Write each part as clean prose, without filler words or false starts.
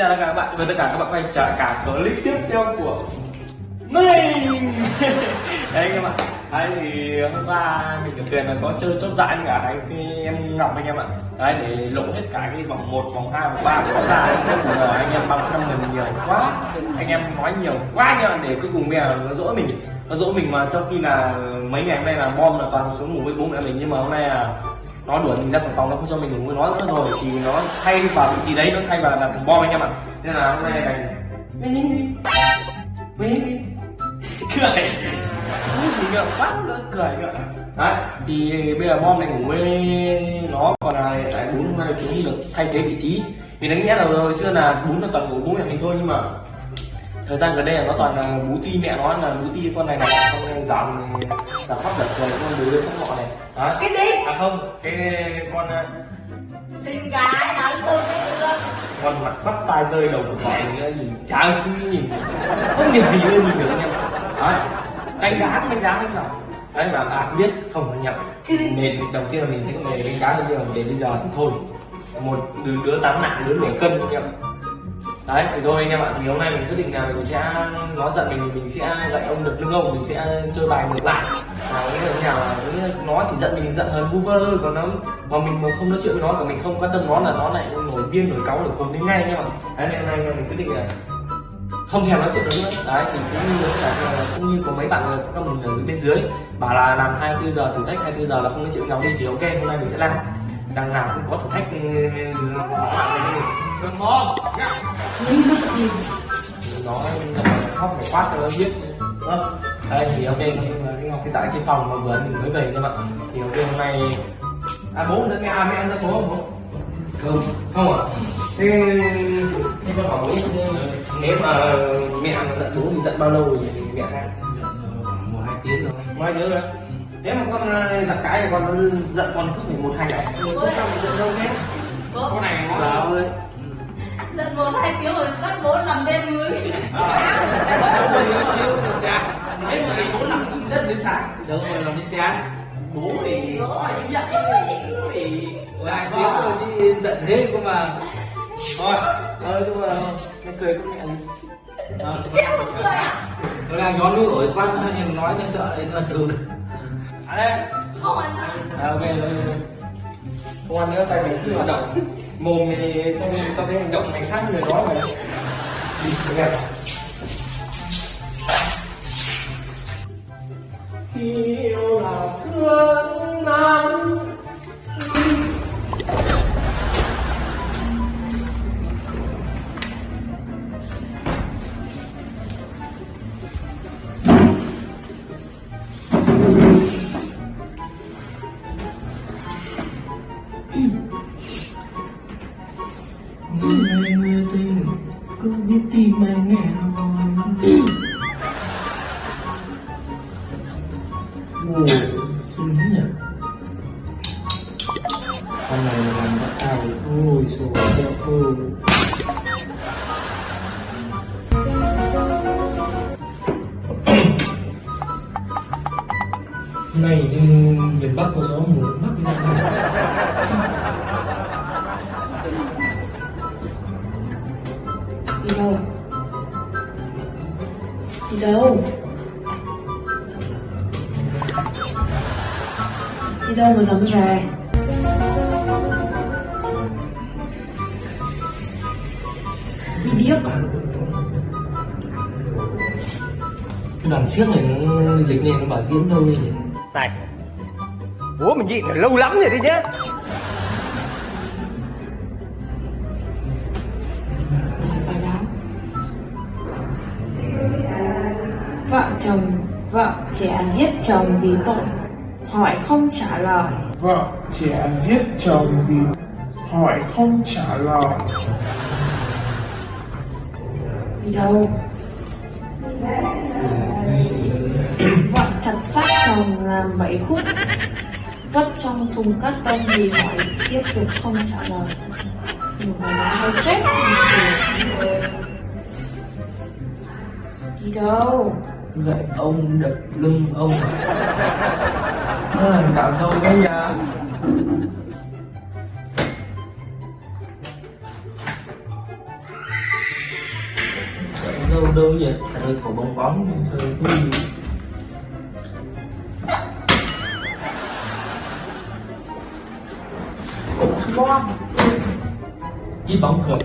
chào tất cả các bạn, chào mừng tất cả các bạn quay trở lại cả clip tiếp theo của mình. Đấy các bạn, đấy thì hôm qua mình được tiền là có chơi chốt giải với cả anh em Ngọc anh em ạ. Đấy để lộ hết cả cái vòng 1, vòng 2, vòng 3 có ra chơi của anh em bằng 100.000 nhiều quá, anh em nói nhiều quá anh em, để cuối cùng bây giờ nó dỗi mình mà trong khi là mấy ngày hôm nay là bom là toàn xuống ngủ với bố mẹ mình, nhưng mà hôm nay là nó đuổi mình ra phòng, nó không cho mình ngủ với nó nữa rồi, thì nó thay vào vị trí đấy, nó thay vào là thằng bom anh em ạ. Nên là hôm nay này mình cười gì nữa quá nữa cười nữa. Đấy thì bây giờ bom này ngủ với nó, còn là tại bún hôm nay xuống được thay thế vị trí, vì đáng nghĩa là hồi xưa là bún là toàn ngủ bố mẹ mình thôi, nhưng mà thời gian gần đây là nó toàn là bú ti mẹ nó, là bú ti con này không giảm là khóc đợt cười con đứa sắp họ này. Đó. Cái gì? À không, cái con Xinh gái lớn tôi chưa? con mặt bắt tai rơi đầu của họ nhìn chả xứng nhìn, không nhìn gì nữa nhìn được anh em. Đấy, đánh đá hết nào. Đấy mà biết không anh em. Nền đầu tiên là mình thấy người đánh đá, nhưng mà đến bây giờ thì thôi, một đứa tám nặng, đứa nổi cân anh em. Đấy thì thôi anh em ạ, thì hôm nay mình quyết định là mình sẽ, nó giận mình thì mình sẽ gậy ông được lưng ông, mình sẽ chơi bài ngược lại. Nghĩa là nào là nó chỉ giận mình giận hơn vu vơ thôi, còn nó mà mình mà không nói chuyện với nó, còn mình không quan tâm nó lại nổi điên nổi cáu nổi khùng đến ngay anh em ạ. Đấy nên hôm nay mình quyết định là không thèm nói chuyện nữa. Đấy thì cũng như có mấy bạn các mình ở bên dưới bảo là làm 24 giờ thử thách 24 giờ là không nói chuyện với nhau đi, thì ok hôm nay mình sẽ làm. Đằng nào cũng có thử thách con bom nó khóc phải quát cho nó biết. Đây thì ok, cái Ngọc cái tại trên phòng mà vừa mình mới về các bạn, thì ok hôm nay bố dẫn mẹ ăn ra bố không bố? Không à? Thế con hỏi bố nếu mà mẹ giận bố thì giận bao lâu thì mẹ ăn? 1-2 tiếng rồi. 2 tiếng rồi. Nếu mà con giận cái thì con giận con cứ phải 1-2 ngày. Con giận đâu thế? Con này nó là Giận 1-2 tiếng rồi bắt bố nằm đêm mới. nếu mà bố nằm đất đến sáng, Đâu mà làm đến sáng. Bố thì Bố hỏi giận thì 2 tiếng rồi chứ giận thế cơ mà. thôi nhưng mà mày cười con mẹ đi. không cười à? Nó đang nhón nước ổi quá, nhưng nói nó sợ nên nó từ được. Đây. Không ăn à? Ok không ăn nữa, tay mình cứ hoạt động mồm thì xong rồi tao thấy hành động này khác người nói mà đẹp. Khi yêu là thương lắm. Cứ biết tim anh nghe rồi. Ồ, xinh nhỉ. Con này làm đã ai? Ôi xồi ôi. Này miền Bắc có gió mùa Bắc đi ra. Đi đâu? Đi đâu? Đi đâu mà dám về? Bị điếc à? Cái đoàn xiếc này nó dịch này nó bảo diễn đâu nhỉ? Này, bố mình nhịn lâu lắm rồi đấy nhá. Phải đó. Vợ trẻ giết chồng vì tội, hỏi không trả lời. Vợ trẻ giết chồng vì hỏi không trả lời. Đi đâu? Vợ chặt xác chồng làm 7 khúc, vất trong thùng cát tông vì hỏi tiếp tục không trả lời. Nhiều người nói hơi phết. Đi đâu? Vậy ông đập lưng ông. Nó là cạo râu đấy nha. đâu đâu vậy, thầy thổi bong bóng chơi cái gì. Bon. Ít bóng cười.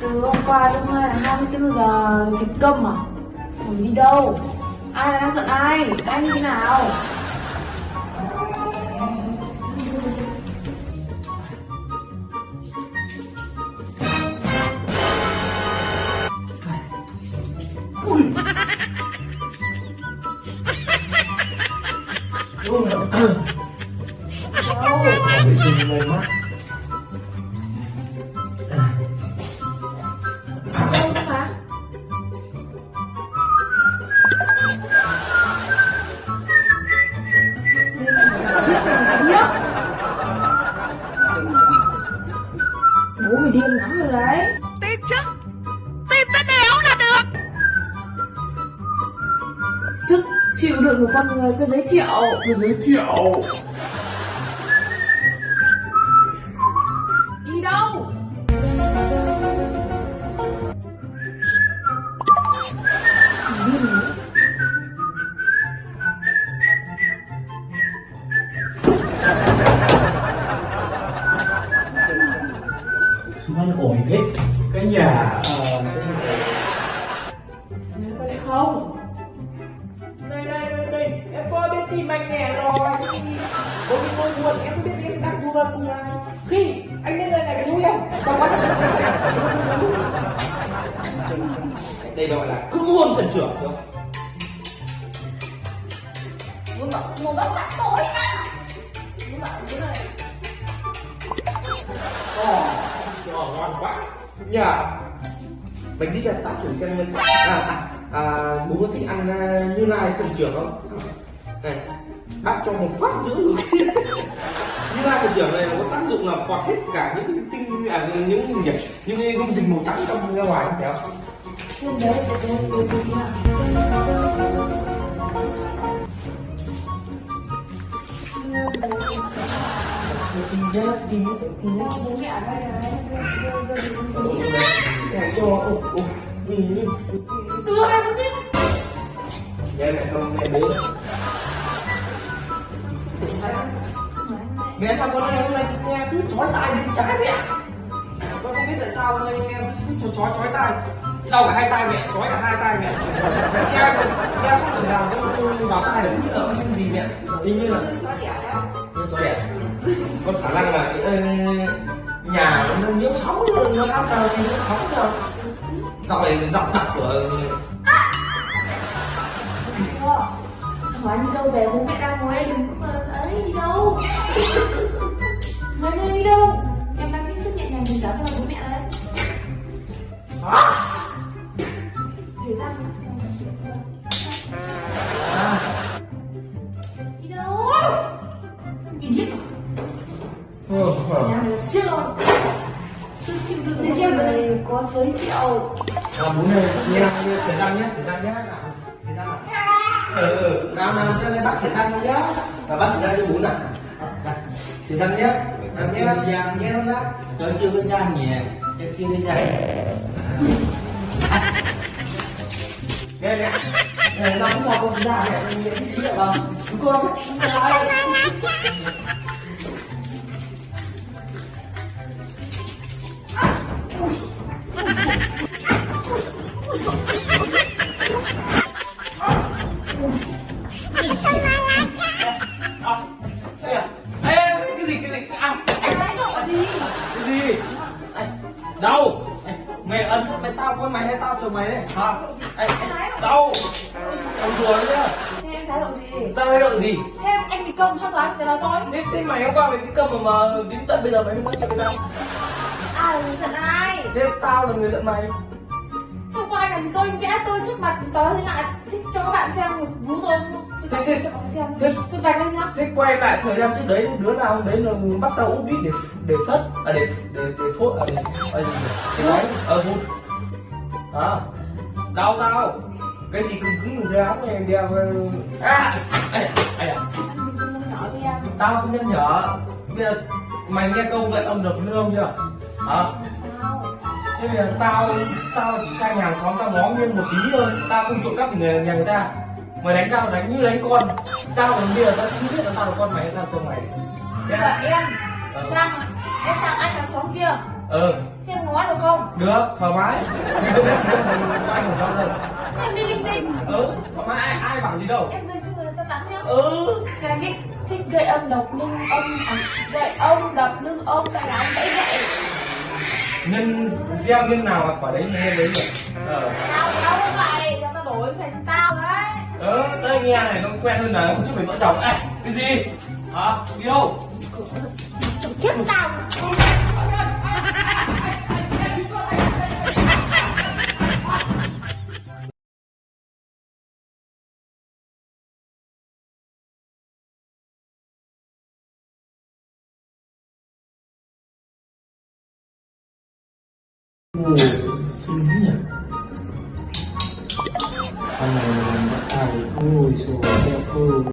Từ hôm qua đến hôm nay là 24 giờ kịch câm à? Mình đi đâu? Ai là đang giận ai? Đang như thế nào? Vệ sinh môi mắt. Đâu cơ mà? Đây là giết mình nhá. Bố mày điên lắm rồi đấy. Tin chứ, tin tới đéo là được. Sức chịu đựng của con người cứ giới thiệu. Đi đâu? Thằng điên này. Chúng nó ổn thế. Cái nhà Mày có đấy không? đây em có biết tìm anh nè rồi. Bố đi ngồi buồn em không biết em đang vui cùng ai. Khi anh lên đây này cái núi em trong mắt Đây gọi là cứ hôn thần trưởng không? Một bác bắt tối á. Đúng bảo thế này. Ngon quá. Nhờ mình đi đặt tác chủ xem mình. Bố có thích ăn như lai thần trưởng không? Này, bác cho một phát giữ. Như lai thần trưởng này có tác dụng là quạt hết cả những cái những cái dung dịch màu trắng trong ra ngoài, phải không? Trên đấy sẽ có một cái gì ạ? Bố mẹ ở đây này. Đưa em đi. Đây này không mẹ bố. mẹ sao con này hôm nay nghe cứ chói tai bên trái mẹ. Con không biết tại sao hôm nay nghe cứ chói tai. Đau cả hai tay mẹ, chói cả hai tay mẹ. Nghe không thể nào tôi vào tai được biết ở cái gì mẹ. Hình như là chói đẻ. Có khả năng là nhà nó nhiễu sóng, nó áp vào thì nhiễu sóng rồi. Dạo này giọng đặc của Hỏi đi đâu về, bố mẹ đang ngồi đây đừng có ấy đi đâu. Nói đây đi đâu? Em đang thích sức nhẹ nhàng mình trả cho bố mẹ đấy. Thời gian đi đâu? Bị điếc à? Nhà này siết rồi. Đi trên này có giới thiệu. Bố này nghe sửa răng nhé. Nào cho nên bác sửa răng nhé. Và bác sửa răng cho bố nào. Sửa răng nhé. Nghe không bác? Cho anh chưa với nhang nhỉ. Em chưa với nhang. Nghe nè. Nó cũng sao con ra mẹ mình nghĩ tí được không? Con cái gì đâu mẹ ấn mày tao con mày hay tao chồng mày đấy hả? Đâu ông đùa đấy nhá. Thế em thái độ gì? Tao thái độ gì? Thế anh bị công sao dám để là tôi? Thế mày hôm qua mày cái cầm mà đến tận bây giờ mày mới chạy ra. Ai là người giận ai? Thế tao là người giận mày. Hôm qua anh làm gì tôi vẽ tôi trước mặt có thế lại thích cho các bạn xem ngực vú tôi không? Tôi Thế- cho các bạn xem. thế- Tôi vạch lên nhá. Thế quay lại thời gian trước đấy đứa nào đấy là bắt tao úp đít để phất để phốt để nói hút đau tao cái gì cứng dưới áo này đeo Anh đừng có nhỏ với em. tao không nhắc nhở bây giờ mày nghe câu vậy ông đập lương chưa? Hả? Sao? Thế bây giờ tao chỉ sang nhà hàng xóm tao ngó nghiêng một tí thôi, tao không trộm cắp thì nhà người ta. Mày đánh tao đánh như đánh con. Tao còn bây giờ tao chưa biết là tao là con mày hay tao chồng mày. Bây giờ em sang anh hàng xóm kia. Ừ, Thế em ngó được không? được, thoải mái. Mình không biết có anh hàng xóm đâu. Thế em đi linh tinh. Ừ, thoải mái, ai bảo gì đâu. Em dừng cho người ta tắm nhá. Ừ. Thế anh thích gậy ông đập lưng ông gậy ông đập lưng ông cái là ông gãy gậy. Nhân gieo nhân nào mà quả đấy nhân đấy nhỉ? Tao không vậy, tao đổi thành tao đấy. Đây nghe này nó quen hơn là một chút về vợ chồng. Ê, cái gì? Hả? Đi đâu? Chết tao. Ồ, xinh thế nhỉ? Con này là bắt tay. Ôi, xồi đẹp ơi.